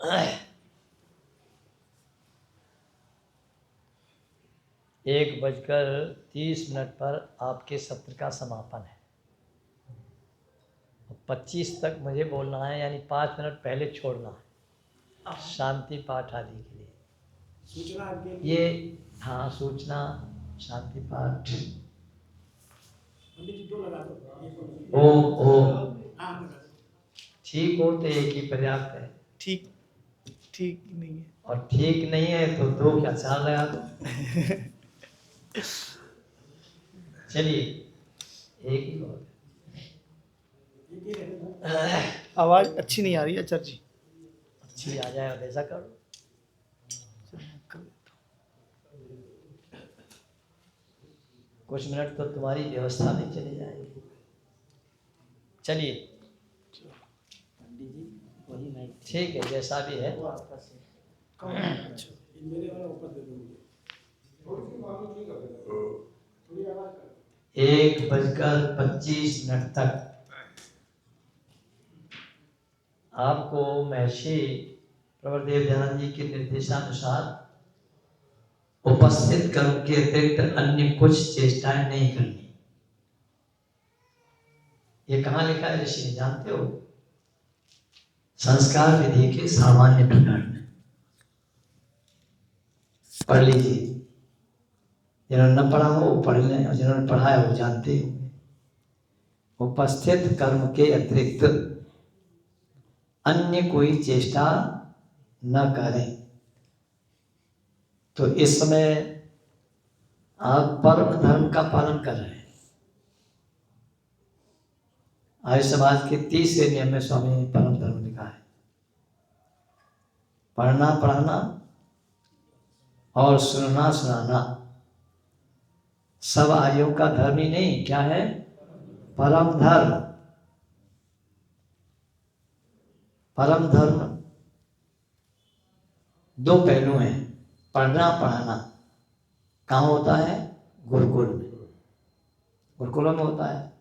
1:30 पर आपके सत्र का समापन है। 25 तक मुझे बोलना है, यानी 5 मिनट पहले छोड़ना है शांति पाठ आदि के लिए। सूचना आपके लिए ये हाँ, सूचना शांति पाठ। पंडित जी 2 लगा दो। ओ हाँ लगा दो। ठीक हो तो एक ही पर्याप्त है, ठीक नहीं है और ठीक नहीं है तो 2 क्या 4 लगा दो। चलिए एक ही बहुत है। आवाज अच्छी नहीं आ रही है आचार्य जी। अच्छी आ जाए वैसा करो। कुछ मिनट तो तुम्हारी व्यवस्था में चले जाएंगे। चलिए ठीक है, जैसा भी है। 1:25 तक आपको महर्षि प्रवरदेव दयानंद जी के निर्देशानुसार उपस्थित कर्म के अतिरिक्त अन्य कुछ चेष्टाएं नहीं करनी। ये कहाँ लिखा है ऋषि, जानते हो? संस्कार विधि के सामान्य प्रकरण में पढ़ लीजिए। जिन्होंने न पढ़ा हो वो पढ़ लें, और जिन्होंने पढ़ा है वो जानते होंगे। उपस्थित कर्म के अतिरिक्त अन्य कोई चेष्टा न करें। तो इस समय आप परम धर्म का पालन कर रहे हैं। आर्य समाज के 30वें नियम में स्वामी ने परम धर्म लिखा है। पढ़ना पढ़ाना और सुनना सुनाना सब आर्यों का धर्म ही नहीं, क्या है? परम धर्म। परम धर्म 2 पहलू हैं। पढ़ना पढ़ाना कहाँ होता है? गुरुकुल में, गुरुकुलों में होता है।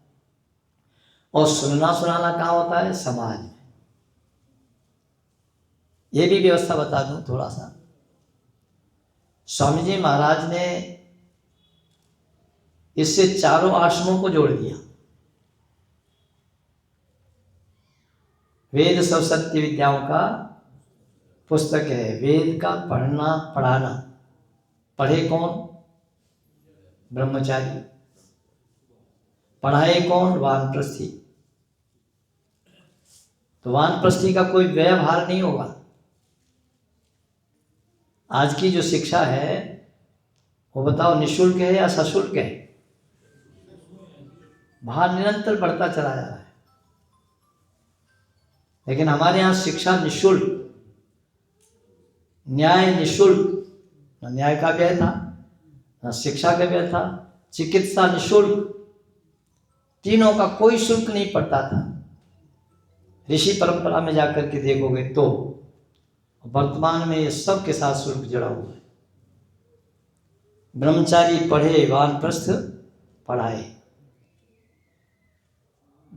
और सुनना सुनाना कहाँ होता है? समाज में। ये भी व्यवस्था बता दूं थोड़ा सा। स्वामी जी महाराज ने इससे चारों आश्रमों को जोड़ दिया। वेद सब सत्य विद्याओं का पुस्तक है। वेद का पढ़ना पढ़ाना, पढ़े कौन? ब्रह्मचारी। पढ़ाए कौन? वानप्रस्थी। तो वानप्रस्थी का कोई व्यवहार नहीं होगा। आज की जो शिक्षा है वो बताओ निःशुल्क है या सशुल्क है? भार निरंतर बढ़ता चला जा रहा है। लेकिन हमारे यहाँ शिक्षा निःशुल्क, न्याय निःशुल्क। न न्याय का व्यय था, न शिक्षा का व्यय था। चिकित्सा निःशुल्क, तीनों का कोई शुल्क नहीं पड़ता था। ऋषि परंपरा में जाकर के देखोगे तो वर्तमान में ये सब के साथ शुल्क जुड़ा हुआ है। ब्रह्मचारी पढ़े, वानप्रस्थ पढ़ाए,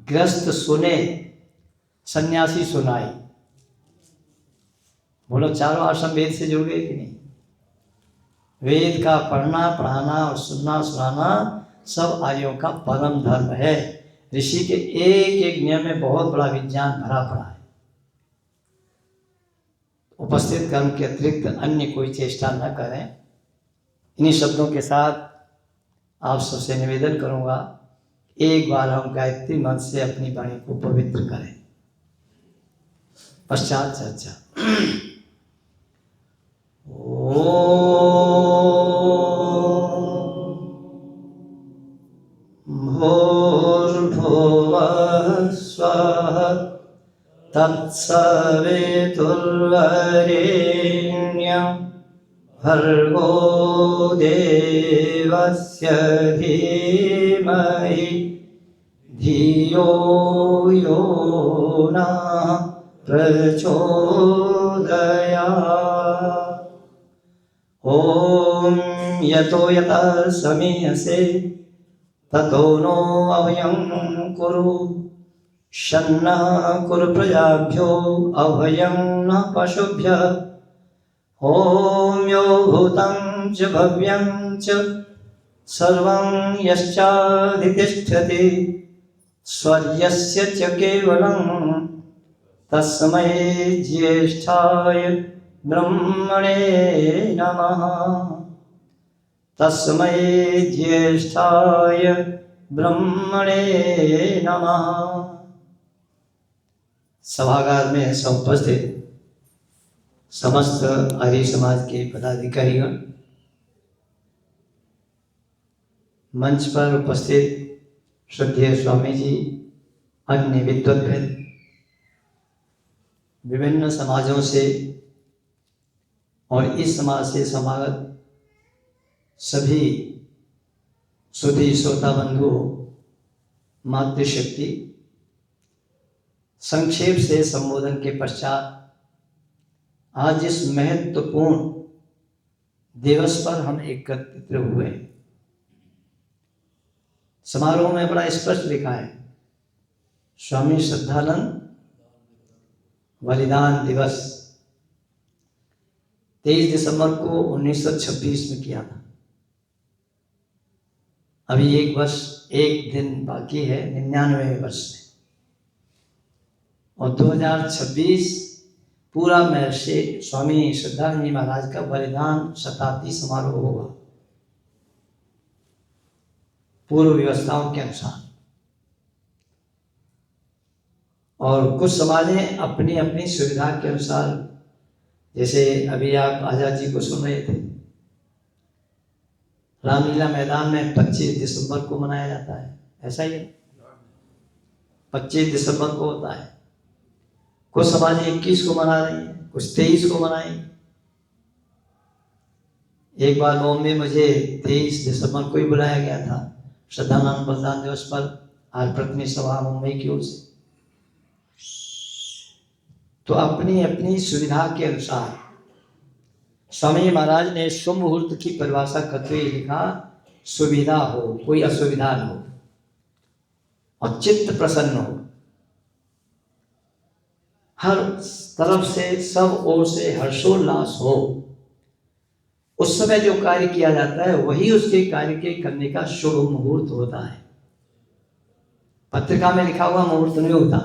गृहस्थ सुने, सन्यासी सुनाए। बोलो चारों आश्रम वेद से जुड़ गए कि नहीं? वेद का पढ़ना पढ़ाना और सुनना सुनाना सब आर्यों का परम धर्म है। ऋषि के एक एक नियम में बहुत बड़ा विज्ञान भरा पड़ा है। उपस्थित कर्म के अतिरिक्त अन्य कोई चेष्टा न करें। इन्हीं शब्दों के साथ आप सबसे निवेदन करूंगा, एक बार हम गायत्री मंत्र से अपनी वाणी को पवित्र करें। पश्चात चर्चा। भूर्भुवः स्वः तत्सवितुर्वरेण्यं भर्गो देवस्य धीमहि धियो यो नः प्रचोदयात्। ॐ यतो यतः समीयसे ततो नो अभयं कुरु। शन्नः कुरु प्रजाभ्यो अभयं न पशुभ्यः ॐ यो भूतं च भव्यं च सर्वं यश्चाधितिष्ठति स्वर्यस्य च केवलं तस्मै ज्येष्ठाय ब्रह्मणे नमः। तस्मै ज्येष्ठाय ब्रह्मणे नमः। सभागार में समुपस्थित समस्त आर्य समाज के पदाधिकारीगण, मंच पर उपस्थित श्रद्धेय स्वामी जी, अन्य विद्वद्वृंद, विभिन्न समाजों से और इस समाज से समागत सभी सुधी श्रोता बंधु, मातृशक्ति, संक्षेप से संबोधन के पश्चात आज इस महत्वपूर्ण दिवस पर हम एकत्रित हुए। समारोह में बड़ा स्पष्ट लिखा है, स्वामी श्रद्धानंद बलिदान दिवस 23 दिसंबर को 1926 में किया था। अभी एक दिन बाकी है 99वें वर्ष में, और 2026 पूरा महर्षि स्वामी श्रद्धानंद जी महाराज का बलिदान शताब्दी समारोह होगा पूर्व व्यवस्थाओं के अनुसार। और कुछ समाजें अपनी अपनी सुविधा के अनुसार, जैसे अभी आप आजाद जी को सुन रहे थे, रामलीला मैदान में 25 दिसंबर को मनाया जाता है, ऐसा ही है, 25 दिसंबर को होता है। कुछ समाज 21 को मना रही है, कुछ 23 को मनाएंगे। एक बार बॉम्बे मुझे 23 दिसंबर को ही बुलाया गया था श्रद्धानंद बलिदान दिवस पर, आज प्रतिनिधि सभा मुंबई की ओर से। तो अपनी अपनी सुविधा के अनुसार स्वामी महाराज ने शुभ मुहूर्त की परिभाषा करते हुए लिखा, सुविधा हो, कोई असुविधा न हो, और चित्त प्रसन्न हो, हर तरफ से सब ओर से हर्षोल्लास हो। उस समय जो कार्य किया जाता है वही उसके कार्य के करने का शुभ मुहूर्त होता है। पत्रिका में लिखा हुआ मुहूर्त नहीं होता,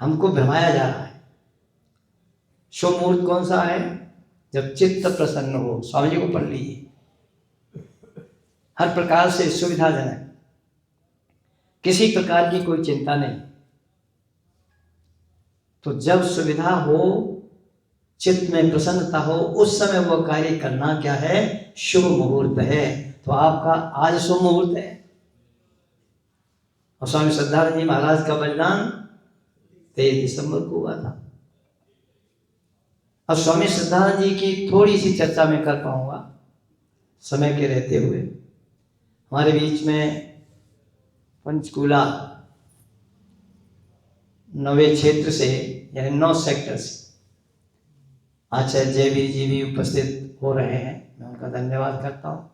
हमको भ्रमाया जा रहा है। शुभ मुहूर्त कौन सा है? जब चित्त प्रसन्न हो। स्वामी जी को पढ़ लीजिए, हर प्रकार से सुविधाजनक, किसी प्रकार की कोई चिंता नहीं। तो जब सुविधा हो, चित्त में प्रसन्नता हो, उस समय वह कार्य करना क्या है? शुभ मुहूर्त है। तो आपका आज शुभ मुहूर्त है। और स्वामी श्रद्धानंद जी महाराज का बलिदान 23 दिसंबर को हुआ था। अब स्वामी श्रद्धानंद जी की थोड़ी सी चर्चा मैं कर पाऊंगा समय के रहते हुए। हमारे बीच में पंचकूला नवे क्षेत्र से, यानी 9 सेक्टर से आचार्य जयवीर जी भी उपस्थित हो रहे हैं, मैं उनका धन्यवाद करता हूँ।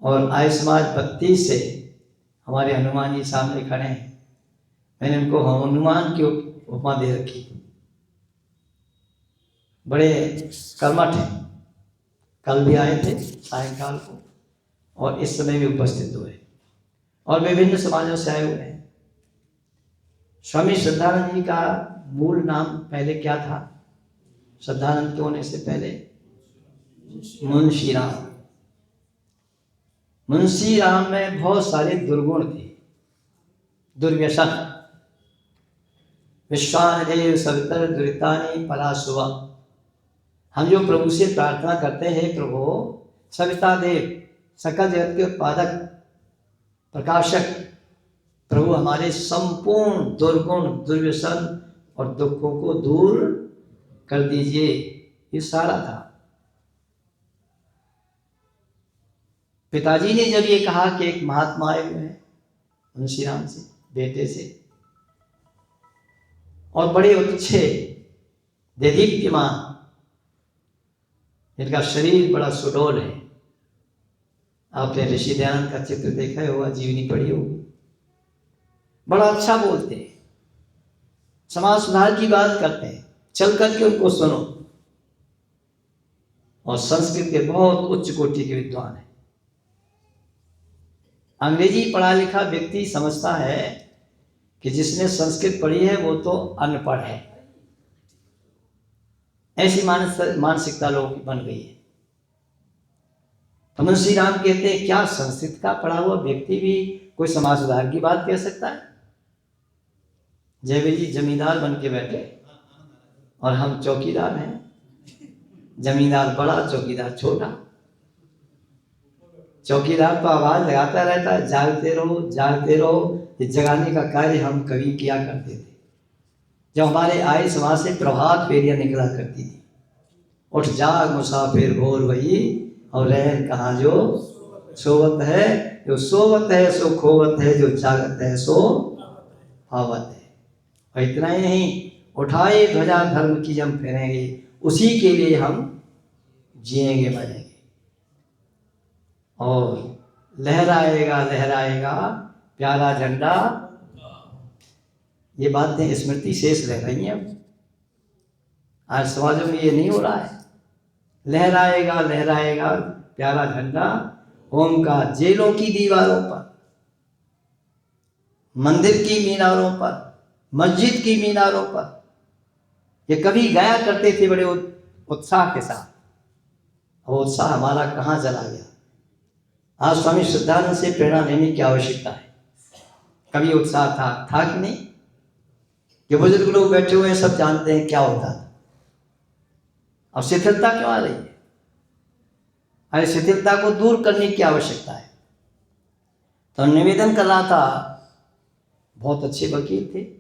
और आर्य समाज 32 से हमारे हनुमान जी सामने खड़े हैं। मैंने उनको हनुमान की उपमा दे रखी, बड़े कर्मठ हैं। कल भी आए थे सायंकाल को, और इस समय भी उपस्थित हुए, और विभिन्न समाजों से आए हुए हैं। स्वामी श्रद्धानंद जी का मूल नाम पहले क्या था? श्रद्धानंद के होने से पहले मुंशी राम। मुंशी राम में बहुत सारे दुर्गुण थे, दुर्व्यसन। विश्वानदेव सवितर दुरितानि पराशुवा। हम जो प्रभु से प्रार्थना करते हैं, प्रभु सविता देव, सकल जगत के उत्पादक, प्रकाशक, प्रभु हमारे संपूर्ण दुर्गुण, दुर्व्यसन और दुखों को दूर कर दीजिए। ये सारा था। पिताजी ने जब ये कहा कि एक महात्मा आए हुए हैं मुंशी राम से, बेटे से, और बड़े अच्छे देदीप्यमान, इनका शरीर बड़ा सुडौल है। आपने ऋषि दयानंद का चित्र देखा होगा, जीवनी पढ़ी होगी। बड़ा अच्छा बोलते हैं, समाज सुधार की बात करते हैं, चल करके उनको सुनो। और संस्कृत के बहुत उच्च कोटि के विद्वान हैं। अंग्रेजी पढ़ा लिखा व्यक्ति समझता है कि जिसने संस्कृत पढ़ी है वो तो अनपढ़ है, ऐसी मानसिकता लोगों की बन गई है। तो मुंशी राम कहते हैं, क्या संस्कृत का पढ़ा हुआ व्यक्ति भी कोई समाज सुधार की बात कह सकता है? जयवीर जी जमींदार बन के बैठे और हम चौकीदार हैं। जमींदार बड़ा, चौकीदार छोटा। चौकीदार तो आवाज लगाता रहता है, जागते रहो जागते रहो। इस जगाने का कार्य हम कभी किया करते थे। जब हमारे आय समाज से प्रभात फेरियां निकला करती थी, उठ जाग मुसाफिर भोर वही, और रहन कहाँ जो सोवत है, जो सोवत है सो खोवत है, जो जागत है सो पावत है। और इतना ही नहीं, उठाए ध्वजा धर्म की हम फहराएंगे, उसी के लिए हम जिएंगे मरेंगे। और लहराएगा लहराएगा प्यारा झंडा, ये बातें स्मृति शेष रह रही हैं। आज समाजों में ये नहीं हो रहा है। लहराएगा लहराएगा प्यारा झंडा, होम का जेलों की दीवारों पर, मंदिर की मीनारों पर, मस्जिद की मीनारों पर। ये कभी गाया करते थे बड़े उत्साह के साथ, और उत्साह हमारा कहाँ चला गया? आज स्वामी श्रद्धानंद से प्रेरणा लेने की आवश्यकता है। कभी उत्साह था कि नहीं? जो बुजुर्ग लोग बैठे हुए हैं सब जानते हैं क्या होता था। अब शिथिलता क्यों आ रही है? अरे शिथिलता को दूर करने की आवश्यकता है। तो निवेदन कर रहा था, बहुत अच्छे वकील थे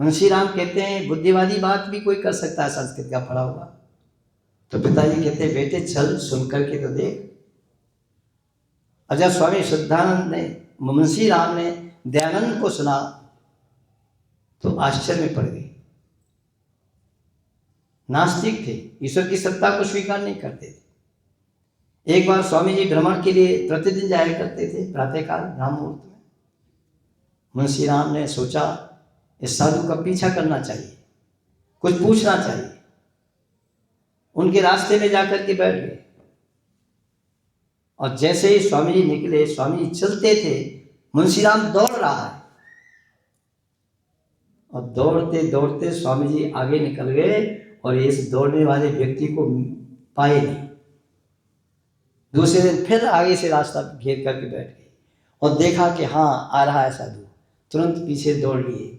मुंशी राम। कहते हैं बुद्धिवादी बात भी कोई कर सकता है संस्कृत का पढ़ा हुआ। तो पिताजी कहते हैं, बेटे चल सुन करके तो देख। अच्छा, स्वामी श्रद्धानंद ने, मुंशी राम ने दयानंद को सुना तो आश्चर्य में पड़ गए। नास्तिक थे, ईश्वर की सत्ता को स्वीकार नहीं करते थे। एक बार स्वामी जी भ्रमण के लिए प्रतिदिन जाया करते थे प्रातःकाल ब्रह्म मुहूर्त में। मुंशी राम ने सोचा इस साधु का पीछा करना चाहिए, कुछ पूछना चाहिए। उनके रास्ते में जाकर के बैठ गए, और जैसे ही स्वामी जी निकले, स्वामी जी चलते थे, मुंशी राम दौड़ रहा है, और दौड़ते दौड़ते स्वामी जी आगे निकल गए, और इस दौड़ने वाले व्यक्ति को पाए नहीं। दूसरे दिन फिर आगे से रास्ता घेर करके बैठ गए, और देखा कि हाँ आ रहा है साधु। तुरंत पीछे दौड़ लिए,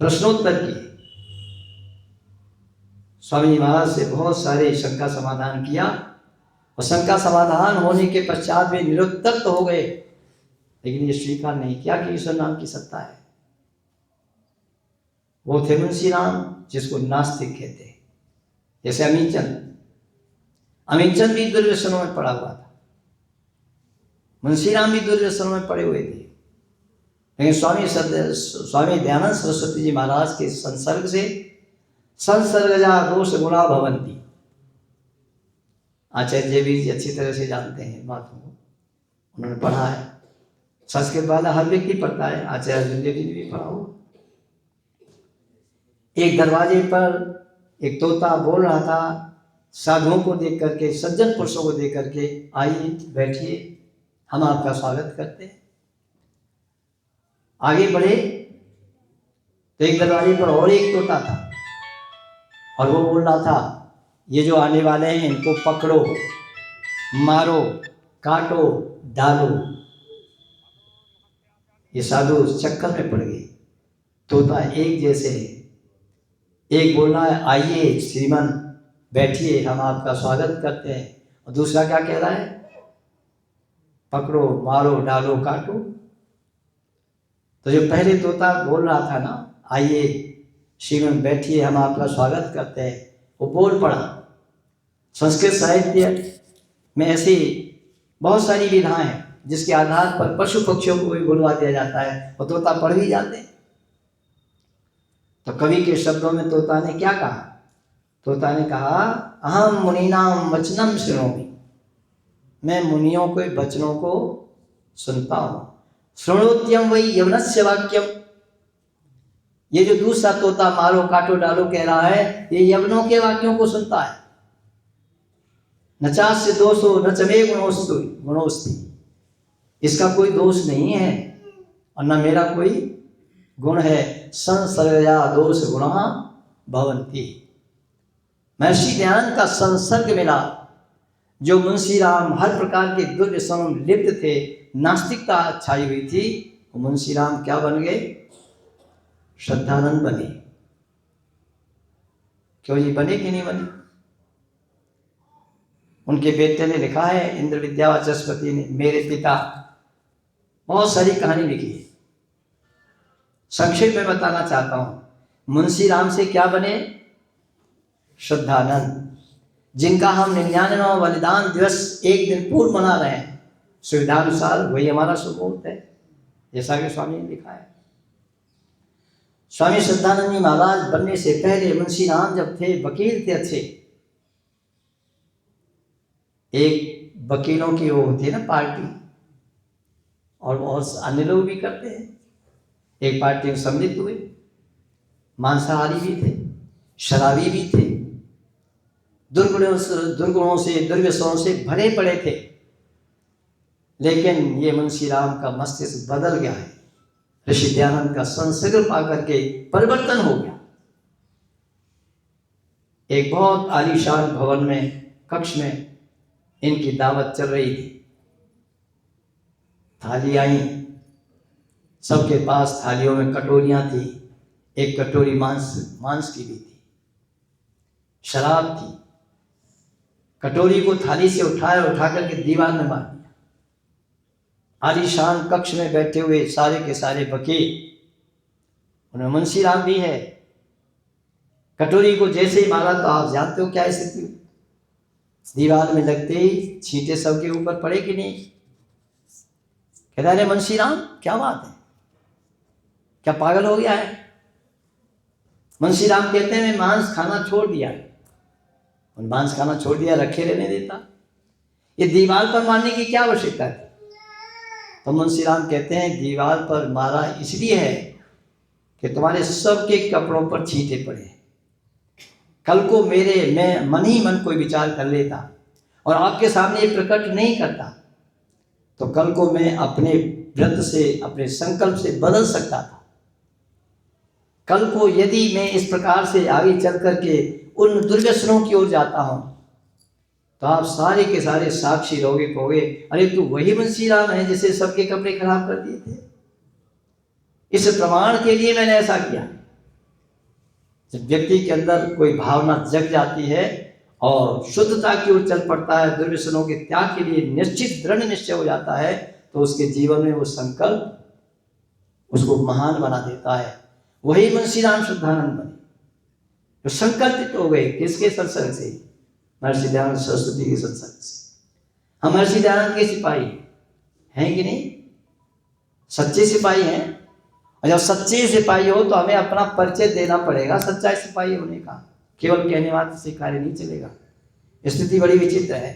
प्रश्नोत्तर किए। स्वामी जी महाराज से बहुत सारे शंका समाधान किया, और शंका समाधान होने के पश्चात वे निरुत्तर तो हो गए, लेकिन ये स्वीकार नहीं किया कि ईश्वर नाम की सत्ता है। वो थे मुंशी राम, जिसको नास्तिक कहते हैं। जैसे अमीनचंद भी दुर्व्यसनों में पड़ा हुआ था, मुंशी राम भी दुर्व्यसनों में पड़े हुए थे, लेकिन स्वामी दयानंद सरस्वती जी महाराज के संसर्ग से संसर्गजा दोष गुणा भवंती। आचार्य जयवीर जी अच्छी तरह से जानते हैं बातों को, उन्होंने पढ़ा है। संस्कृत वाला हर व्यक्ति पढ़ता है, आचार्य अर्जुन देव जी ने भी पढ़ा हो। एक दरवाजे पर एक तोता बोल रहा था, साधुओं को देख करके, सज्जन पुरुषों को देख करके, आइए बैठिए, हम आपका स्वागत करते हैं। आगे बढ़े तो एक दरवाजे पर और एक तोता था, और वो बोल रहा था, ये जो आने वाले हैं इनको पकड़ो, मारो, काटो, डालो। ये साधु उस चक्कर में पड़ गए। तोता एक जैसे है, एक बोल रहा है आइए श्रीमान बैठिए, हम आपका स्वागत करते हैं, और दूसरा क्या कह रहा है, पकड़ो, मारो, डालो, काटो। तो जो पहले तोता बोल रहा था ना, आइए श्रीमान बैठिए, हम आपका स्वागत करते हैं, वो बोल पड़ा। संस्कृत साहित्य में ऐसी बहुत सारी विधाएं हैं जिसके आधार पर पशु पक्षियों को भी बुलवा दिया जाता है, और तोता पढ़ भी जाते हैं। तो कवि के शब्दों में तोता ने क्या कहा? तोता ने कहा, अहम मुनीनाम वचनम शृणोमि, मैं मुनियों के वचनों को सुनता हूँ। श्रृणोत्यम वही यवनस्य वाक्यम। ये जो दूसरा तोता मारो काटो डालो कह रहा है, ये यवनों के वाक्यों को सुनता है। न चास्य दोषो न चमे गुणोस्ति, इसका कोई दोष नहीं है और न मेरा कोई गुण है। संसर्गया दोष गुण भवन्ति। महर्षि दयानंद का संसर्ग मिला। जो मुंशी राम हर प्रकार के दुर्व्यसनों में लिप्त थे, नास्तिकता छाई हुई थी, वो मुंशी राम क्या बन गए? श्रद्धानंद बने। क्यों जी, बने कि नहीं बने? उनके बेटे ने लिखा है, इंद्र विद्यावाचस्पति ने, मेरे पिता, बहुत सारी कहानी लिखी है। संक्षेप में बताना चाहता हूं। मुंशी राम से क्या बने? श्रद्धानंद, जिनका हम 99वां बलिदान दिवस एक दिन पूर्व मना रहे हैं सुविधानुसार, वही हमारा शुभ मुहूर्त है, जैसा कि स्वामी ने लिखा है। स्वामी श्रद्धानंद जी महाराज बनने से पहले मुंशी राम जब थे, वकील थे अच्छे। एक वकीलों की वो होती है ना पार्टी, और बहुत अन्य लोग भी करते हैं। एक पार्टी में सम्मिलित हुए, मांसाहारी भी थे, शराबी भी थे, दुर्गुणों से दुर्व्यसनों से भरे पड़े थे। लेकिन ये मुंशी राम का मस्तिष्क बदल गया है। ऋषि दयानंद का संसर्ग पा करके परिवर्तन हो गया। एक बहुत आलीशान भवन में, कक्ष में इनकी दावत चल रही थी। थाली आई, सबके पास थालियों में कटोरियां थी। एक कटोरी मांस की भी थी, शराब थी। कटोरी को थाली से उठा करके दीवार में मार दिया। आलीशान कक्ष में बैठे हुए सारे के सारे वकील, उनमें मुंशी राम भी है। कटोरी को जैसे ही मारा तो आप जानते हो क्या स्थिति हुई। दीवार में लगते ही छींटे सबके ऊपर पड़े कि नहीं। कहता है, मुंशी राम क्या बात है, क्या पागल हो गया है? मुंशी राम कहते हैं, मैं मांस खाना छोड़ दिया। और मांस खाना छोड़ दिया, रखे रहने देता? ये दीवार पर मारने की क्या आवश्यकता थी? तो मुंशी राम कहते हैं, दीवार पर मारा इसलिए है कि तुम्हारे सबके कपड़ों पर छींटे पड़े। कल को मैं मन ही मन कोई विचार कर लेता और आपके सामने ये प्रकट नहीं करता, तो कल को मैं अपने व्रत से, अपने संकल्प से बदल सकता था। कल को यदि मैं इस प्रकार से आगे चल करके उन दुर्व्यसनों की ओर जाता हूं, तो आप सारे के सारे साक्षी रहोगे, कहोगे, अरे तू वही मुंशी राम है जिसे सबके कपड़े खराब कर दिए थे। इस प्रमाण के लिए मैंने ऐसा किया। जब व्यक्ति के अंदर कोई भावना जग जाती है और शुद्धता की ओर चल पड़ता है, दुर्व्यसनों के त्याग के लिए निश्चित दृढ़ निश्चय हो जाता है, तो उसके जीवन में वो संकल्प उसको महान बना देता है। वही मुंशी राम श्रद्धानंद बने, जो संकल्पित हो गए। किसके संसर्ग से? महर्षि दयानंद सरस्वती के संसर्ग से। हम महर्षि दयानंद के सिपाही हैं कि नहीं? सच्चे सिपाही हैं। और जब सच्चे सिपाही हो तो हमें अपना परिचय देना पड़ेगा सच्चाई सिपाही होने का। केवल कहने मात्र से कार्य नहीं चलेगा। स्थिति बड़ी विचित्र है।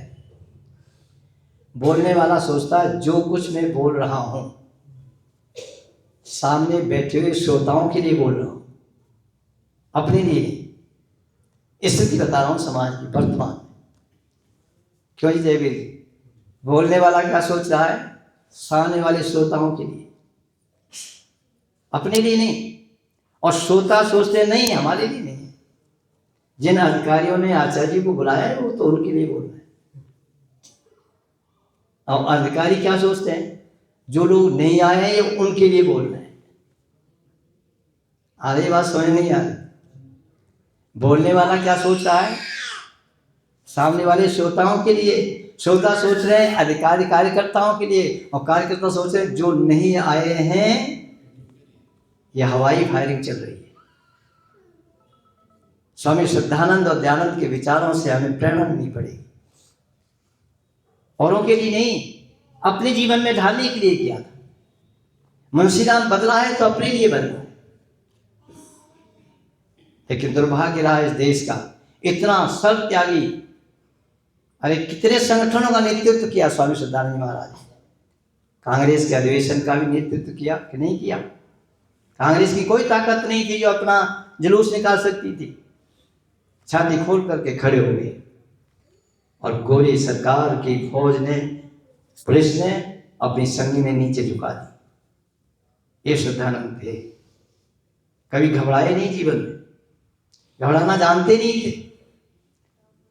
बोलने वाला सोचता है जो कुछ मैं बोल रहा हूं सामने बैठे हुए श्रोताओं के लिए बोल रहा हूं, अपने लिए नहीं। स्थिति बता रहा हूं समाज की वर्तमान। क्यों जी जयवीर जी? बोलने वाला क्या सोच रहा है? सामने वाले श्रोताओं के लिए, अपने लिए नहीं। और श्रोता सोचते नहीं हमारे लिए नहीं। जिन अधिकारियों ने आचार्य जी को बुलाया है वो तो उनके लिए बोल रहे हैं। और अधिकारी क्या सोचते हैं? जो लोग नहीं आए हैं ये उनके लिए बोल रहे हैं। आधी बात समझ नहीं आ रही। बोलने वाला क्या सोच रहा है? सामने वाले श्रोताओं के लिए। श्रोता सोच रहे हैं अधिकारी कार्यकर्ताओं के लिए, और कार्यकर्ता सोच रहे हैं जो नहीं आए हैं। यह हवाई फायरिंग चल रही है। स्वामी श्रद्धानंद और दयानंद के विचारों से हमें प्रेरणा मिलनी पड़ेगी। औरों के लिए नहीं, अपने जीवन में ढालने के लिए किया था। मुंशी राम बदला है तो अपने लिए बदला है। लेकिन दुर्भाग्य रहा इस देश का, इतना सर्व त्यागी। अरे कितने संगठनों का नेतृत्व किया स्वामी श्रद्धानंद महाराज। कांग्रेस के अधिवेशन का भी नेतृत्व किया कि नहीं किया? कांग्रेस की कोई ताकत नहीं थी जो अपना जुलूस निकाल सकती थी। छाती खोल करके खड़े हो गए और गोरी सरकार की फौज ने, पुलिस ने अपनी संगी में नीचे झुका दी। ये श्रद्धानंद थे, कभी घबराए नहीं जीवन में, घबराना जानते नहीं थे।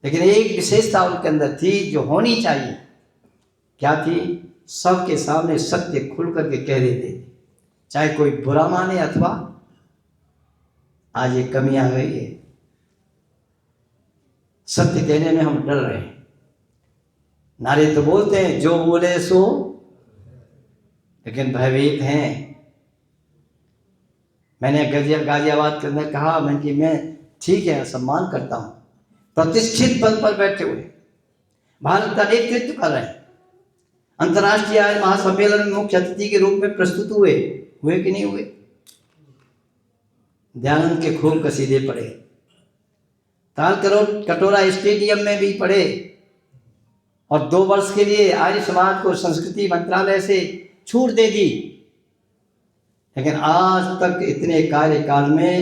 लेकिन एक विशेषता उनके अंदर थी जो होनी चाहिए। क्या थी? सबके सामने सत्य खुल करके कह देते थे, चाहे कोई बुरा माने अथवा। आज ये कमी आ गई है, सत्य कहने में हम डर रहे हैं। नारे तो बोलते हैं जो बोले सो, लेकिन भयभीत हैं। मैंने गाजियाबाद के अंदर कहा मैं ठीक है, सम्मान करता हूं, प्रतिष्ठित पद पर बैठे हुए भारत का नेतृत्व कर रहे हैं, अंतर्राष्ट्रीय महासम्मेलन में मुख्य अतिथि के रूप में प्रस्तुत हुए कि नहीं हुए? दयानंद के खूब कसीदे पढ़े, ताल कटोरा स्टेडियम में भी पढ़े और 2 वर्ष के लिए आर्य समाज को संस्कृति मंत्रालय से छूट दे दी। लेकिन आज तक इतने कार्यकाल में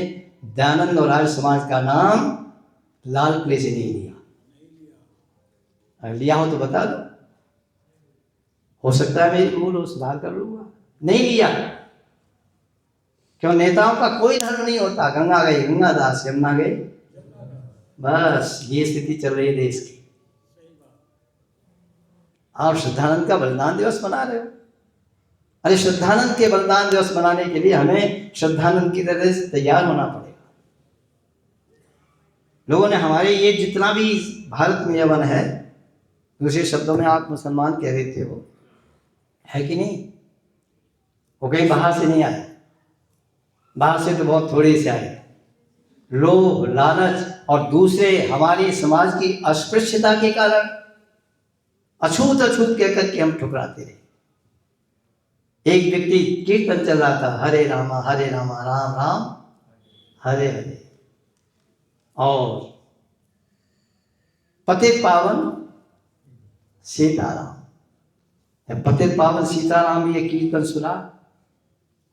दयानंद और आर्य समाज का नाम लाल किले से नहीं लिया। अगर लिया हो तो बता दो, हो सकता है मेरी भूल हो, सुधार कर लूंगा। नहीं लिया। क्यों? नेताओं का कोई धर्म नहीं होता। गंगा गई गंगा दास, यमुना गई, बस ये स्थिति चल रही है देश की। आप श्रद्धानंद का बलिदान दिवस मना रहे हो। अरे श्रद्धानंद के बलिदान दिवस मनाने के लिए हमें श्रद्धानंद की तरह से तैयार होना पड़ेगा। लोगों ने हमारे ये जितना भी भारत में यवन है, दूसरे शब्दों में आप मुसलमान कह रहे थे, वो है कि नहीं? वो कहीं बाहर से नहीं आए, बाहर से तो बहुत थोड़े से आए। लोभ, लालच और दूसरे हमारे समाज की अस्पृश्यता के कारण अछूत अछूत कहकर के हम ठुकराते रहे। एक व्यक्ति कीर्तन चल रहा था, हरे रामा राम राम हरे हरे, और पतित पावन सीताराम। पतित पावन सीताराम ये कीर्तन सुना,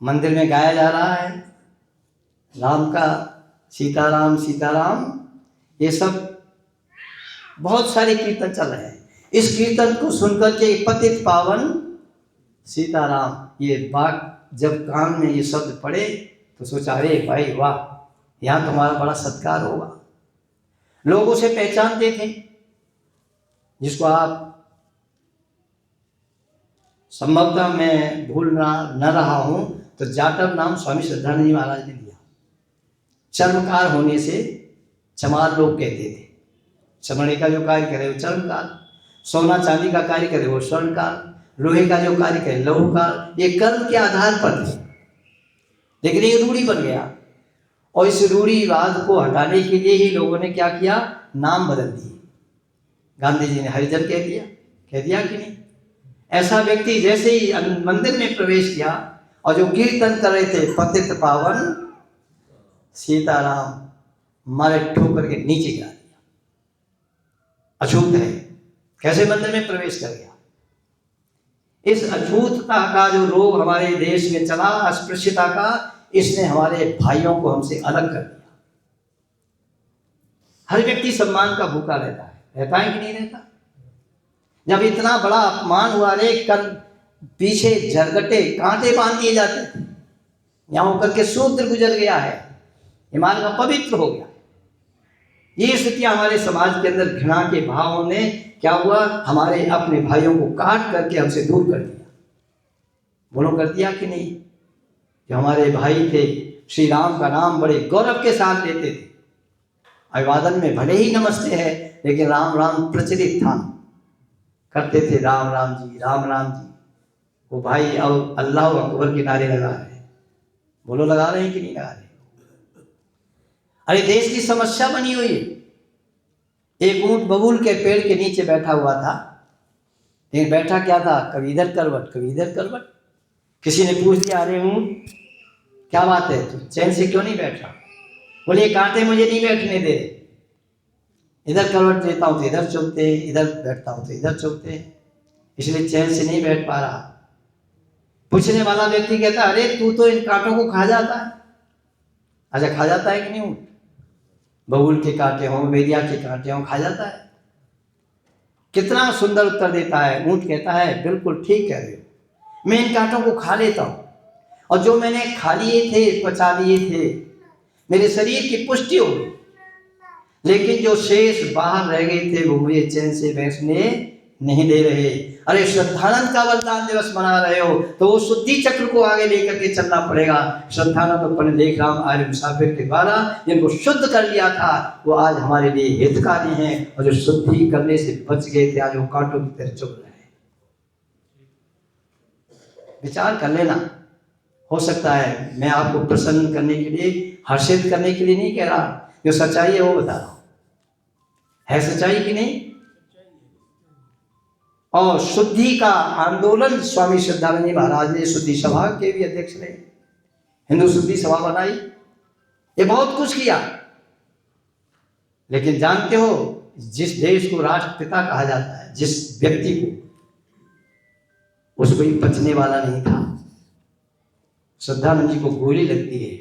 मंदिर में गाया जा रहा है राम का सीताराम सीताराम, ये सब बहुत सारे कीर्तन चल रहे हैं। इस कीर्तन को सुनकर के पतित पावन सीताराम ये बात जब कान में ये शब्द पड़े तो सोचा, अरे भाई वाह, यहाँ तुम्हारा बड़ा सत्कार होगा। लोग उसे पहचानते थे, जिसको आप संभवतः मैं भूल न रहा हूं तो जाटव नाम स्वामी श्रद्धानंद जी महाराज ने दिया। चर्मकार होने से चमार लोग कहते थे। चमड़े का जो कार्य करे वो चर्मकार, सोना चांदी का कार्य करे वो स्वर्णकार, लोहे का जो कार्य करे लौहकार। ये कर्म के आधार पर थे, लेकिन ये रूढ़ी बन गया और इस रूढ़ीवाद को हटाने के लिए ही लोगों ने क्या किया? नाम बदल दिए। गांधी जी ने हरिजन कह दिया कि नहीं? ऐसा व्यक्ति जैसे ही मंदिर में प्रवेश किया और जो कीर्तन कर रहे थे पतित पावन सीताराम, मारे ठोकर के नीचे गिरा दिया। अछूत है, कैसे मंदिर में प्रवेश कर गया? इस अछूतता का जो रोग हमारे देश में चला, अस्पृश्यता का, इसने हमारे भाइयों को हमसे अलग कर दिया। हर व्यक्ति सम्मान का भूखा रहता है कि नहीं रहता? जब इतना बड़ा अपमान हुआ, रे कर पीछे झरगटे कांटे बांध दिए जाते थे, यहाँ होकर के शूद्र गुजर गया है, ईमान का पवित्र हो गया। ये स्थिति हमारे समाज के अंदर घृणा के भावों ने क्या हुआ? हमारे अपने भाइयों को काट करके हमसे दूर कर दिया। बोलो, कर दिया कि नहीं? जो हमारे भाई थे, श्री राम का नाम बड़े गौरव के साथ लेते थे। अभिवादन में भले ही नमस्ते है, लेकिन राम राम प्रचलित था, करते थे राम राम जी राम राम जी। वो भाई अब अल्लाह अकबर के नारे लगा रहे हैं। बोलो, लगा रहे हैं कि नहीं लगा रहे? अरे देश की समस्या बनी हुई है। एक ऊंट बबूल के पेड़ के नीचे बैठा हुआ था, लेकिन बैठा क्या था? कभी इधर करवट कभी इधर करवट। किसी ने पूछ दिया, अरे ऊंट क्या बात है, तू चैन से क्यों नहीं बैठ रहा? बोले, कांटे मुझे नहीं बैठने दे, इधर करवट लेता हूँ तो इधर चुभते हैं, इधर बैठता हूँ तो इधर चुभते हैं, इसलिए चैन से नहीं बैठ पा रहा। पूछने वाला व्यक्ति कहता है, अरे तू तो इन कांटों को खा जाता है। अच्छा, खा जाता है कि नहीं ऊँट? बबूल के कांटे हों, बेदिया के कांटे हों, खा जाता है। कितना सुंदर उत्तर देता है। ऊँट कहता है, बिल्कुल ठीक कह रहे हो, मैं इन कांटों को खा लेता हूँ, और जो मैंने खा लिए थे, पचा लिए थे, मेरे शरीर की पुष्टि हो गई, लेकिन जो शेष बाहर रह गए थे वो मुझे चैन से बैठने नहीं दे रहे। अरे श्रद्धानंद का बलिदान दिवस मना रहे हो तो वो शुद्धि चक्र को आगे लेकर के चलना पड़ेगा। श्रद्धानंद अपन देख रहा हूँ आर्य मुसाफिर के द्वारा जिनको शुद्ध कर लिया था वो आज हमारे लिए हितकारी हैं, और जो शुद्धि करने से बच गए थे आज वो कांटों की तरह चुभ रहे हैं। विचार कर लेना। हो सकता है मैं आपको प्रसन्न करने के लिए, हर्षित करने के लिए नहीं कह रहा, जो सच्चाई है वो बता रहा हूं। है सच्चाई कि नहीं? और शुद्धि का आंदोलन स्वामी श्रद्धानंद जी महाराज ने शुद्धि सभा के भी अध्यक्ष रहे, हिंदू शुद्धि सभा बनाई, ये बहुत कुछ किया। लेकिन जानते हो जिस देश को राष्ट्रपिता कहा जाता है, जिस व्यक्ति को, उसको ही बचने वाला नहीं था। श्रद्धानंद जी को गोली लगती है,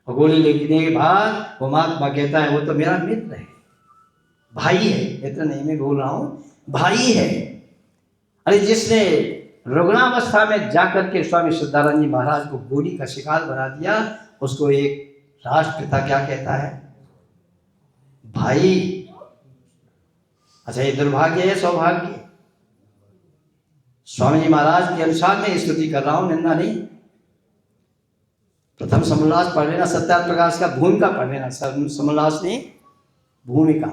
और गोली लगने के बाद वो महात्मा कहता है वो तो मेरा मित्र है, भाई है, मित्र नहीं मैं बोल रहा हूं, भाई है। अरे जिसने रुग्णावस्था में जाकर के स्वामी श्रद्धानंद जी महाराज को गोली का शिकार बना दिया, उसको एक राष्ट्रपिता क्या कहता है? भाई। अच्छा, ये दुर्भाग्य है सौभाग्य? स्वामी जी महाराज के अनुसार मैं स्तुति कर रहा हूं, निंदा नहीं। प्रथम समोल्लास पढ़ लेना, सत्यार्थ प्रकाश का भूमिका पढ़ लेना, समोल्लास नहीं भूमिका।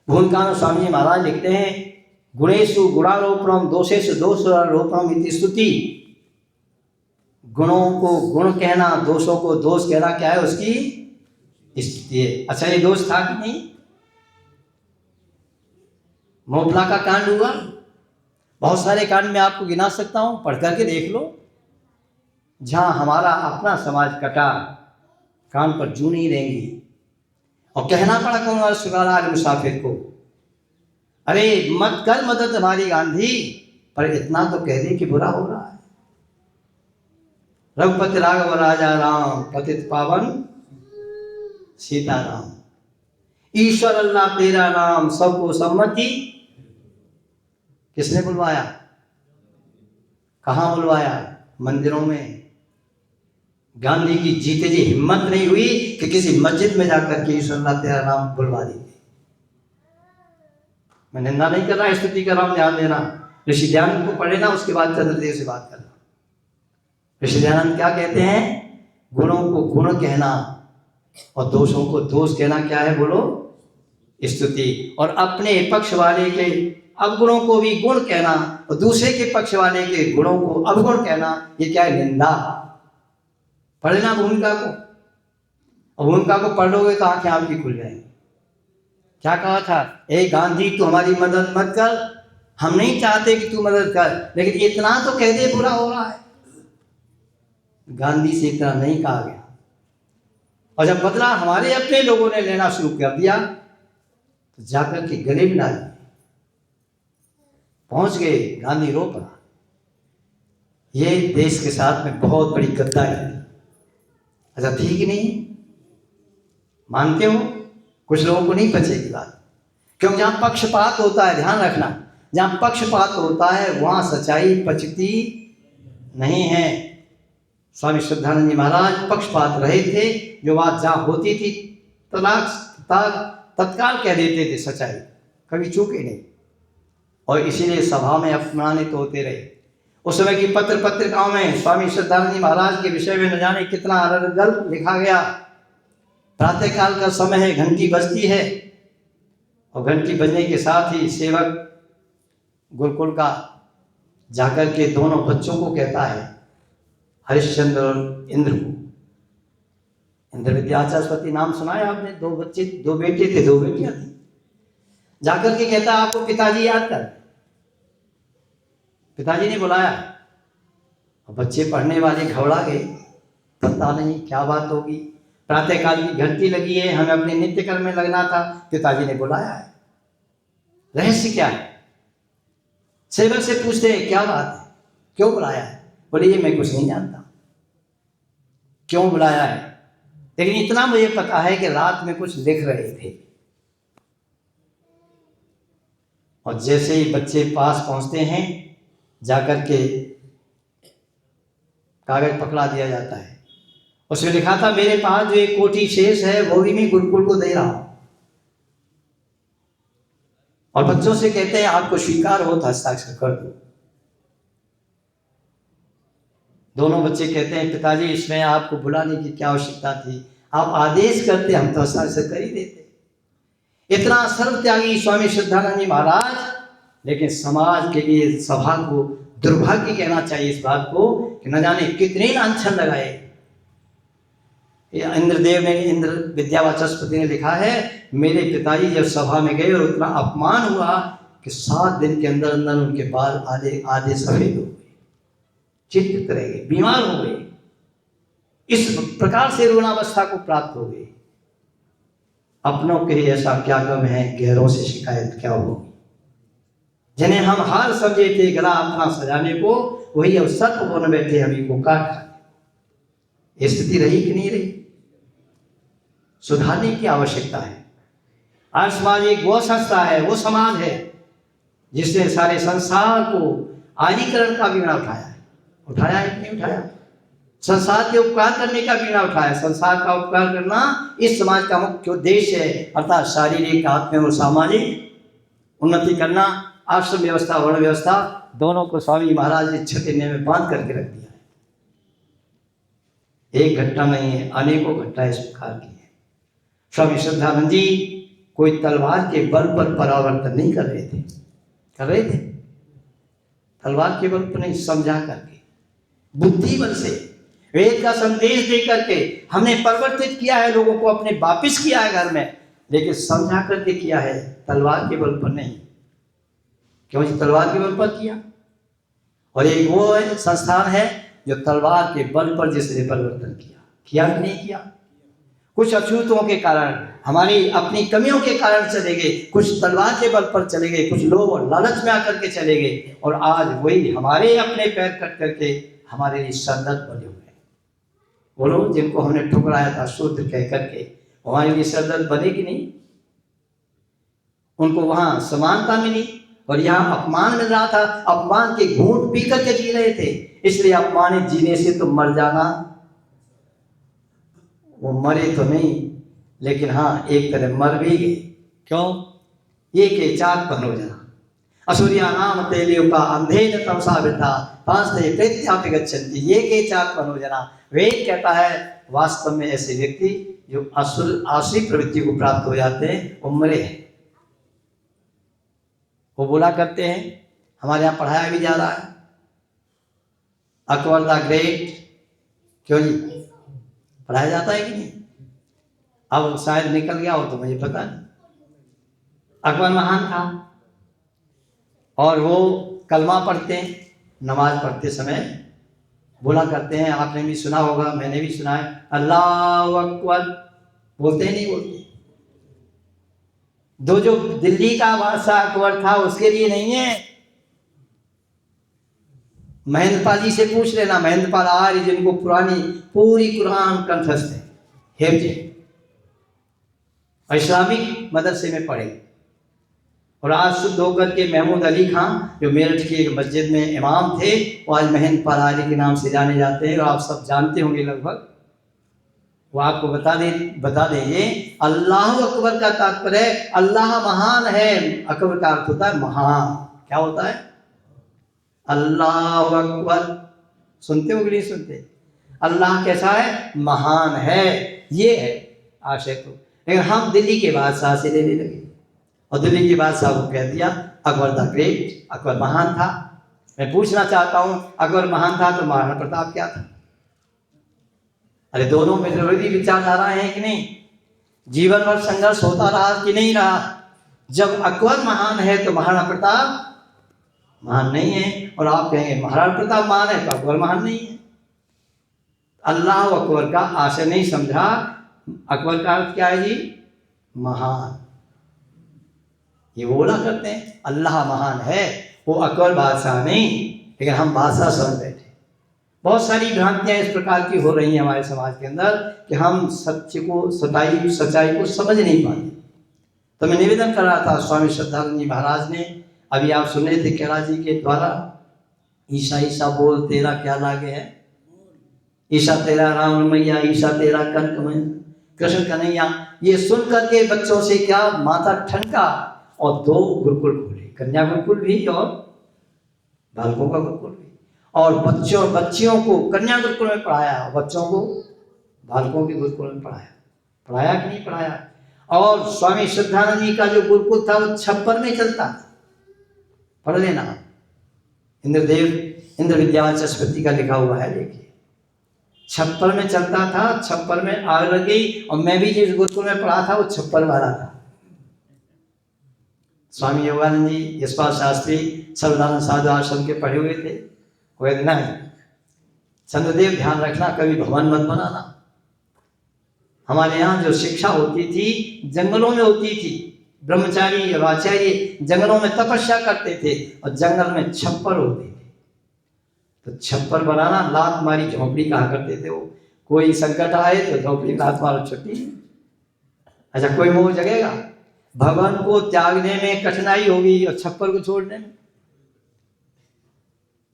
भूमिका में स्वामी जी महाराज लिखते हैं, गुणेषु गुणारोपणम दोषेषु दोषारोपणम इति स्तुति। गुणों को गुण कहना, दोषों को दोष कहना क्या है? उसकी स्तुति है। अच्छा, ये दोष था कि नहीं? मोपला का कांड हुआ, बहुत सारे कांड में आपको गिना सकता हूं, पढ़ करके देख लो। जहां हमारा अपना समाज कटा, कान पर जू नहीं रहेंगी, और कहना पड़ा कौन वाला सुगारा आर्य मुसाफिर को, अरे मत कर मदद हमारी गांधी, पर इतना तो कह दे कि बुरा हो रहा है। रघुपति राघव राजा राम, पतित पावन सीताराम, ईश्वर अल्लाह तेरा नाम, सबको सम्मति। किसने बुलवाया? कहाँ बुलवाया? मंदिरों में। गांधी की जीते जी हिम्मत नहीं हुई कि किसी मस्जिद में जाकर के ईश्वर अल्लाह तेरा नाम बुलवा दी। मैं निंदा नहीं कर रहा, स्तुति कर रहा हूं, ध्यान देना। ऋषि दयानंद को पढ़े ना, उसके बाद चंद्रदेव से बात करना। ऋषि दयानंद क्या कहते हैं? गुणों को गुण कहना और दोषों को दोष कहना क्या है? बोलो, स्तुति। और अपने पक्ष वाले के अवगुणों को भी गुण कहना और दूसरे के पक्ष वाले के गुणों को अवगुण कहना, ये क्या है? निंदा। पढ़ना भूमिका को, और भूमिका को पढ़ लोगे तो आंखें आपकी खुल जाएंगी। क्या कहा था? ए गांधी, तू हमारी मदद मत कर, हम नहीं चाहते कि तू मदद कर, लेकिन इतना तो कह दे बुरा हो रहा है। गांधी से इतना नहीं कहा गया, और जब बदला हमारे अपने लोगों ने लेना शुरू कर दिया तो जाकर के गले मिला लिए, पहुंच गए। गांधी रो पड़ा। ये देश के साथ में बहुत बड़ी गद्दारी थी। अच्छा, थी कि नहीं? मानते हो? कुछ लोगों को नहीं पचेगी बात, क्योंकि जहां पक्षपात होता है, ध्यान रखना, जहां पक्षपात होता है वहां सच्चाई पचती नहीं है। स्वामी श्रद्धानंद जी महाराज पक्षपात रहे थे। जो बात जहां होती थी तत्काल कह देते थे सच्चाई, कभी चूके नहीं, और इसीलिए सभा में अपमानित होते रहे। उस समय की पत्र पत्रिकाओं में स्वामी श्रद्धानंद जी महाराज के विषय में न जाने कितना अरगल लिखा गया। प्रातःकाल का समय है, घंटी बजती है, और घंटी बजने के साथ ही सेवक गुरुकुल का जाकर के दोनों बच्चों को कहता है, हरिश्चंद्र और इंद्र को। इंद्र विद्याचार्य नाम सुना है आपने? दो बच्चे, दो बेटे थे, दो बेटियां थी। जाकर के कहता है आपको पिताजी याद कर। पिताजी ने बुलाया, बच्चे पढ़ने वाले घबरा गए, पता नहीं क्या बात होगी। प्रातःकाल की घंटी लगी है, हमें अपने नित्य कर्म में लगना था, पिताजी ने बुलाया है, रहस्य क्या है? सेवक से पूछते हैं क्या बात है, क्यों बुलाया है? बोले ये मैं कुछ नहीं जानता, क्यों बुलाया है, लेकिन इतना मुझे पता है कि रात में कुछ लिख रहे थे। और जैसे ही बच्चे पास पहुंचते हैं जाकर के कागज पकड़ा दिया जाता है, उसमें लिखा था मेरे पास जो एक कोठी शेष है वो भी मैं गुरुकुल को दे रहा हूं। और बच्चों से कहते हैं आपको स्वीकार हो तो हस्ताक्षर कर दो। दोनों बच्चे कहते हैं पिताजी इसमें आपको बुलाने की क्या आवश्यकता थी, आप आदेश करते हम तो हस्ताक्षर कर ही देते। इतना सर्वत्यागी स्वामी श्रद्धानंद जी महाराज, लेकिन समाज के लिए सभा को दुर्भाग्य कहना चाहिए इस बात को कि न जाने कितने लांछन लगाए। इंद्रदेव ने, इंद्र विद्यावाचस्पति ने लिखा है मेरे पिताजी जब सभा में गए और उतना अपमान हुआ कि 7 दिन के अंदर अंदर उनके बाल आधे आधे सफेद हो गए, चिंतित रह गए, बीमार हो गए, इस प्रकार से रुग्णावस्था को प्राप्त हो गए। अपनों के लिए ऐसा क्या गम है, गैरों से शिकायत क्या होगी। जिन्हें हम हार समझे थे गला अपना सजाने को, वही अब सर्प बन बैठे हमी को काट खाए। स्थिति रही कि नहीं रही, सुधारने की आवश्यकता है। आज समाज एक वो संस्था है, वो समाज है जिसने सारे संसार को आर्यीकरण का बीड़ा उठाया है। उठाया है कि नहीं उठाया? संसार के उपकार करने का बीड़ा उठाया। संसार का उपकार करना इस समाज का मुख्य उद्देश्य है, अर्थात शारीरिक, आत्मिक और सामाजिक उन्नति करना। आश्रम व्यवस्था, वर्ण व्यवस्था दोनों को स्वामी महाराज ने छत्तीने में बांध करके रख दिया है। एक घटना नहीं है, अनेकों घटनाएं इस प्रकार की है। स्वामी श्रद्धानंद जी कोई तलवार के बल पर परावर्तन नहीं कर रहे थे, कर रहे थे तलवार के बल पर नहीं, समझा करके, बुद्धि बल से, वेद का संदेश दे करके हमने परिवर्तित किया है, लोगों को अपने वापिस किया है घर में, लेकिन समझा करके किया है, तलवार के बल पर नहीं। क्यों जी तलवार के बल पर किया? और एक वो है संस्थान है जो तलवार के बल पर जिसने परिवर्तन किया, किया कि नहीं किया? कुछ अछूतों के कारण, हमारी अपनी कमियों के कारण चले गए, कुछ तलवार के बल पर चले गए, कुछ लोभ और लालच में आकर के चले गए, और आज वही हमारे अपने पैर कट करके हमारे लिए सरदर्द बने हुए। बोलो, जिनको हमने ठुकराया था शूद्र कह करके, हमारे लिए सरदर्द बने कि नहीं? उनको वहां समानता मिली और यहाँ अपमान मिल रहा था। अपमान के घूंट पी करके जी रहे थे, इसलिए अपमानित जीने से तो मर जाना, वो मरे तो नहीं लेकिन हाँ एक तरह मर भी गए। क्यों? ये के चाक पनोजना असुरिया नाम तेलियों का अंधेन तमसा वृथा पांचते प्रेत्यापि गच्छन्ति, ये के चाक पनोजना। वेद कहता है वास्तव में ऐसे व्यक्ति जो आसुरी प्रवृत्ति को प्राप्त हो जाते हैं वो मरे हैं। वो बोला करते हैं, हमारे यहाँ पढ़ाया भी जा रहा है अकबर द ग्रेट। क्यों जी पढ़ाया जाता है कि नहीं? अब शायद निकल गया हो तो मुझे पता नहीं। अकबर महान था और वो कलमा पढ़ते हैं, नमाज पढ़ते समय बोला करते हैं, आपने भी सुना होगा, मैंने भी सुना है, अल्लाहु अकबर। बोलते ही नहीं बोलते। जो दिल्ली का बादशाह अकबर था उसके लिए नहीं है। महेंद्रपाल जी से पूछ लेना, महेंद्रपाल आर्य जिनको पुरानी पूरी कुरान कंठस्थ है, हिफ्ज है, इस्लामिक मदरसे में पढ़े, और आज शुद्ध होकर के महमूद अली खान जो मेरठ की एक मस्जिद में इमाम थे, वो आज महेंद्रपाल आर्य के नाम से जाने जाते हैं, और आप सब जानते होंगे लगभग। वो आपको बता देंगे अल्लाह अकबर का तात्पर्य है अल्लाह महान है। अकबर का अर्थ होता है महान। क्या होता है? अल्लाह अकबर। सुनते हो कि नहीं सुनते? अल्लाह कैसा है? महान है, ये है आशय तो। लेकिन हम दिल्ली के बादशाह से लेने लगे, और दिल्ली के बादशाह को कह दिया अकबर द ग्रेट, अकबर महान था। मैं पूछना चाहता हूं, अकबर महान था तो महाराणा प्रताप क्या था? अरे दोनों में जरूरी विचारधारा है कि नहीं? जीवन भर संघर्ष होता रहा कि नहीं रहा? जब अकबर महान है तो महाराणा प्रताप महान नहीं है, और आप कहेंगे महाराणा प्रताप महान है तो अकबर महान नहीं है। अल्लाह अकबर का आशय नहीं समझा। अकबर का अर्थ क्या है जी? महान। ये बोला करते हैं अल्लाह महान है, वो अकबर बादशाह नहीं, लेकिन हम बादशाह समझ बैठे। बहुत सारी भ्रांतियां इस प्रकार की हो रही हैं हमारे समाज के अंदर कि हम सच्चाई को समझ नहीं पाते। तो मैं निवेदन कर रहा था, स्वामी श्रद्धानंद जी महाराज ने अभी आप सुन रहे थे कैलाश जी के द्वारा, ईशा ईशा बोल तेरा क्या लागे है, ईशा तेरा राम मैया, ईशा तेरा कनक कृष्ण कन्हैया। ये सुन करके बच्चों से क्या माथा ठनका और 2 गुरुकुल खोले, कन्या गुरुकुल भी और बालकों का गुरुकुल भी, और बच्चियों को कन्या गुरुकुल में पढ़ाया और बच्चों को बालकों के गुरुकुल में पढ़ाया कि नहीं पढ़ाया। और स्वामी श्रद्धानंद जी का जो गुरुकुल था वो छप्पर में चलता था, पढ़ लेना, इंद्र विद्यावाचस्पति का लिखा हुआ है, देखिए छप्पर में चलता था, छप्पर में आग लग गई। और मैं भी जिस गुरुकुल में पढ़ा था वो छप्पर वाला था। स्वामी योगानंद जी, यशपाल शास्त्री, सर्वदानंद साधु आश्रम के पढ़े हुए थे। वो ना चंद्रदेव ध्यान रखना, कभी भवन मत बनाना। हमारे यहाँ जो शिक्षा होती थी जंगलों में होती थी, ब्रह्मचारी और आचार्य जंगलों में तपस्या करते थे और जंगल में छप्पर होते थे। तो छप्पर बनाना, लात मारी झोंपड़ी कहा करते थे वो। कोई संकट आए तो झोंपड़ी में लात मारो, छुट्टी। अच्छा, कोई मोह जगेगा? भवन को त्यागने में कठिनाई होगी और छप्पर को छोड़ने में।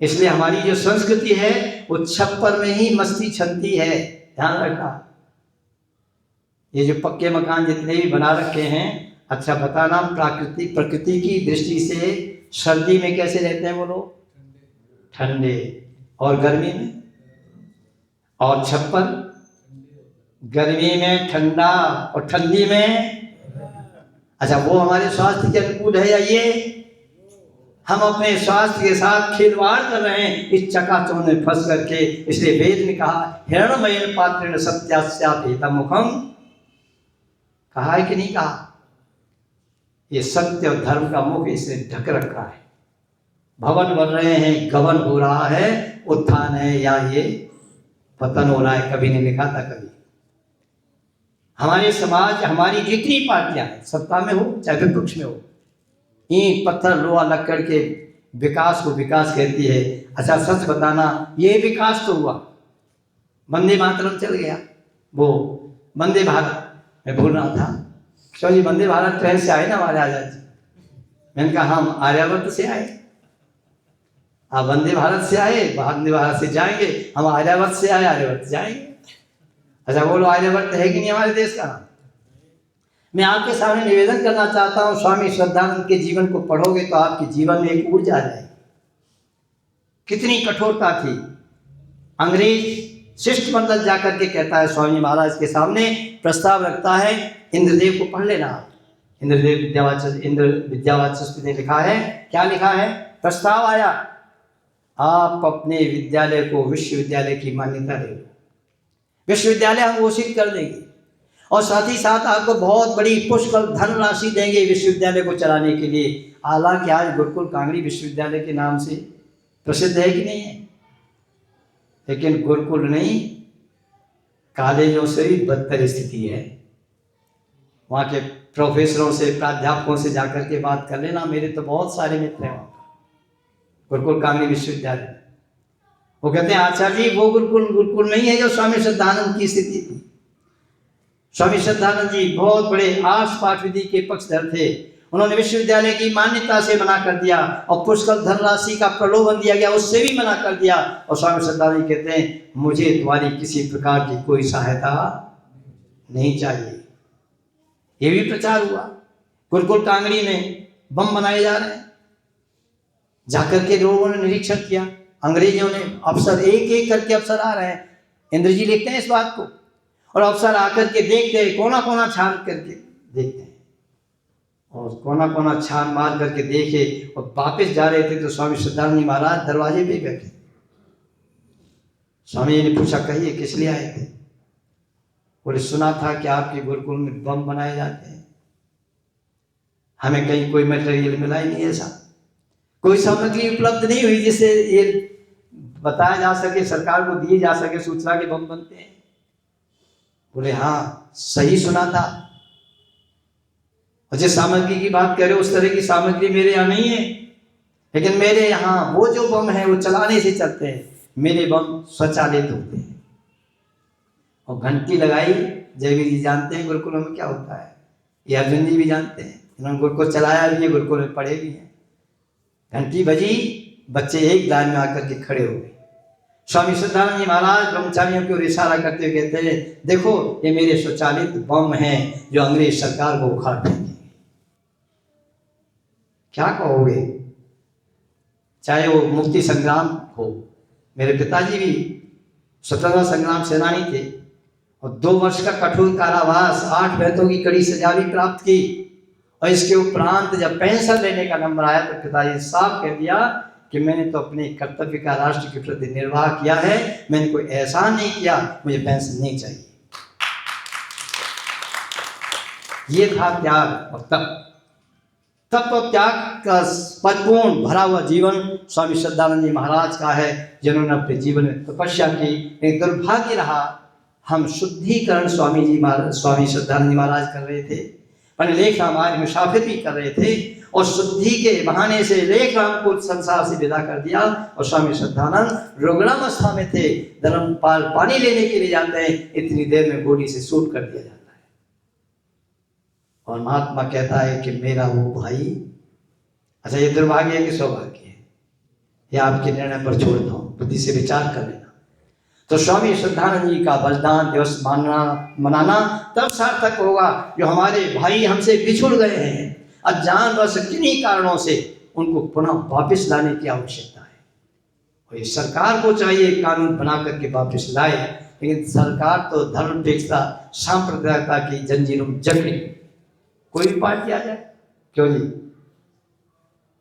इसलिए हमारी जो संस्कृति है वो छप्पर में ही मस्ती छलती है, ध्यान रखना। ये जो पक्के मकान जितने भी बना रखे हैं, अच्छा बताना प्रकृति की दृष्टि से सर्दी में कैसे रहते हैं वो लोग? ठंडे। और गर्मी में? और छप्पर गर्मी में ठंडा और ठंडी में? अच्छा, वो हमारे स्वास्थ्य के अनुकूल है या ये हम अपने स्वास्थ्य के साथ खिलवाड़ कर रहे हैं इस चकाचौंध में फंस करके? इसलिए वेद ने कहा हिरण्मयेन पात्रेण सत्यास्यापेतं मुखम, कहा है कि नहीं कहा? ये सत्य और धर्म का मुख इसने ढक रखा है। भवन बन रहे हैं, गबन हो रहा है, उत्थान है या ये पतन हो रहा है, कभी नहीं लिखा था कभी। हमारे समाज, हमारी जितनी पार्टियां हैं, सत्ता में हो चाहे विपक्ष में हो, ईंट पत्थर लोहा लक्कड़ के विकास को विकास कहती है। अच्छा सच बताना, ये विकास तो हुआ, वंदे मातरम चल गया, वो वंदे भारत मैं बोल रहा था, जी वंदे भारत ट्रेन से आए ना हमारे आजाद जी। मैंने कहा हम आर्यावर्त से आए, आप वंदे भारत से आए, वंदे भारत से जाएंगे, हम आर्यावर्त से आए, आर्यावर्त जाएंगे। अच्छा बोलो, आर्यावर्त है कि नहीं हमारे देश का? मैं आपके सामने निवेदन करना चाहता हूँ, स्वामी श्रद्धानंद के जीवन को पढ़ोगे तो आपके जीवन में एक ऊर्जा आ जाएगी। कितनी कठोरता थी। अंग्रेज शिष्टमंडल जाकर के कहता है स्वामी महाराज के सामने, प्रस्ताव रखता है इंद्रदेव को पढ़ लेना। इंद्र विद्यावाचस्पति ने लिखा है, क्या लिखा है? प्रस्ताव आया, आप अपने विद्यालय को विश्वविद्यालय की मान्यता दे दो, विश्वविद्यालय हम घोषित कर देंगे और साथ ही साथ आपको बहुत बड़ी पुष्कल धनराशि देंगे विश्वविद्यालय को चलाने के लिए। हालांकि आज गुरुकुल कांगड़ी विश्वविद्यालय के नाम से प्रसिद्ध है कि नहीं है, लेकिन गुरुकुल नहीं, कॉलेजों से भी बदतर स्थिति है। वहाँ के प्रोफेसरों से, प्राध्यापकों से जाकर के बात कर लेना, मेरे तो बहुत सारे मित्र हैं वहाँ गुरुकुल कांगड़ी विश्वविद्यालय। वो कहते हैं आचार्य जी वो गुरुकुल नहीं है जो स्वामी श्रद्धानंद की स्थिति थी। स्वामी श्रद्धानंद जी बहुत बड़े आर्ट्स पाठ विधि के पक्षधर थे। उन्होंने विश्वविद्यालय की मान्यता से मना कर दिया और पुष्कल धनराशि का प्रलोभन दिया गया, उससे भी मना कर दिया। और स्वामी श्रद्धानंद कहते हैं मुझे तुम्हारी किसी प्रकार की कोई सहायता नहीं चाहिए। ये भी प्रचार हुआ। गुरुकुल कांगड़ी में बम बनाए जा रहे हैं, जाकर के लोगों ने निरीक्षण किया, अंग्रेजों ने, अफसर एक एक करके अफसर आ रहे हैं, इंद्र जी लिखते हैं इस बात को, और अफसर आकर के देखते हैं, कोना कोना छान करके देखते हैं, और कोना कोना छान मार करके देखे और वापस जा रहे थे तो स्वामी श्रद्धानंद जी महाराज दरवाजे पे बैठे। स्वामी जी ने पूछा कहिए किस लिए आए थे? बोले सुना था कि आपके गुरुकुल में बम बनाए जाते हैं, हमें कहीं कोई मटेरियल मिला ही नहीं, ऐसा कोई सामग्री उपलब्ध नहीं हुई जिससे ये बताया जा सके, सरकार को दिए जा सके सूचना के बम बनते हैं। बोले हाँ सही सुना था, और जिस सामग्री की बात कर रहे हो उस तरह की सामग्री मेरे यहाँ नहीं है, लेकिन मेरे यहाँ वो जो बम है वो चलाने से चलते हैं। मेरे बम स्वचालित होते हैं। और घंटी लगाई, जयवीर जी जानते हैं गुरुकुलों में क्या होता है, ये अर्जुन जी भी जानते हैं, इन्होंने गुरुकुल चलाया भी है, गुरुकुल में पढ़े भी हैं। घंटी बजी, बच्चे एक लाइन में आकर के खड़े हो गए। स्वामी श्रद्धानंद जी महाराज ब्रह्मचारियों की ओर इशारा करते हुए कहते हैं, देखो ये मेरे स्वचालित बम हैं जो अंग्रेज सरकार को उखाड़ देंगे। क्या कहोगे? चाहे वो मुक्ति संग्राम हो, मेरे पिताजी भी स्वतंत्रता संग्राम सेनानी थे और 2 वर्ष का कठोर कारावास, 8 बैतों की कड़ी सजा भी प्राप्त की। और इसके उपरांत जब पेंशन लेने का नंबर आया तो पिताजी साफ कह दिया कि मैंने तो अपने कर्तव्य का राष्ट्र के प्रति निर्वाह किया है, मैंने कोई एहसान नहीं किया, मुझे पेंशन नहीं चाहिए। ये था त्याग। और तब तो त्याग का परिपूर्ण भरा हुआ जीवन स्वामी श्रद्धानंद जी महाराज का है, जिन्होंने अपने जीवन में तपस्या की। एक दुर्भाग्य रहा, हम शुद्धिकरण स्वामी श्रद्धानंद जी महाराज कर रहे थे, पर लेखराम आज मुसाफिर भी कर रहे थे और शुद्धि के बहाने से लेखराम को संसार से विदा कर दिया। और स्वामी श्रद्धानंद रुग्णावस्था में थे, धर्मपाल पानी लेने के लिए जाते हैं, इतनी देर में गोली से शूट कर दिया जाता है। और महात्मा कहता है कि मेरा वो भाई, अच्छा ये दुर्भाग्य है कि सौभाग्य है, ये आपके निर्णय पर छोड़ता हूँ, बुद्धि से विचार कर लेना। तो स्वामी श्रद्धानंद जी का बलिदान दिवस मनाना तब सार्थक होगा जो हमारे भाई हमसे बिछुड़ गए हैं, अज्ञानवश किन्हीं कारणों से, उनको पुनः वापस लाने की आवश्यकता है। और ये सरकार को चाहिए कानून बना करके वापस लाए, लेकिन सरकार तो धर्मनिरपेक्षता सांप्रदायिकता की जंजीरों में जकड़ी। कोई भी पार्टी आ जाए, क्यों जी,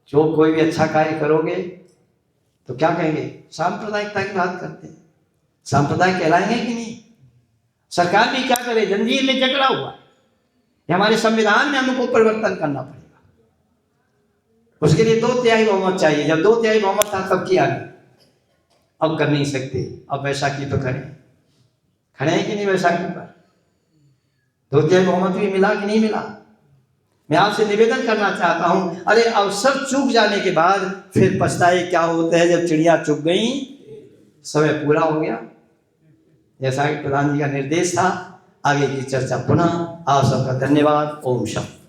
जो कोई भी अच्छा कार्य करोगे तो क्या कहेंगे, सांप्रदायिकता की बात करते हैं, सांप्रदाय कहलाएंगे कि नहीं? सरकार भी क्या करे, जंजीर में जकड़ा हुआ है। हमारे संविधान में हमको परिवर्तन करना पड़ेगा, उसके लिए 2/3 बहुमत चाहिए। जब 2/3 बहुमत था तब किया नहीं, अब कर नहीं सकते। अब वैशाखी तो खड़े हैं कि नहीं वैशाखी पर? 2/3 बहुमत भी मिला कि नहीं मिला? मैं आपसे निवेदन करना चाहता हूं, अरे अवसर चूक जाने के बाद फिर पछताए क्या होते हैं, जब चिड़िया चुग गई समय पूरा हो गया। जैसा कि प्रधान जी का निर्देश था, आगे की चर्चा पुनः। आप सबका धन्यवाद। ओम शांति।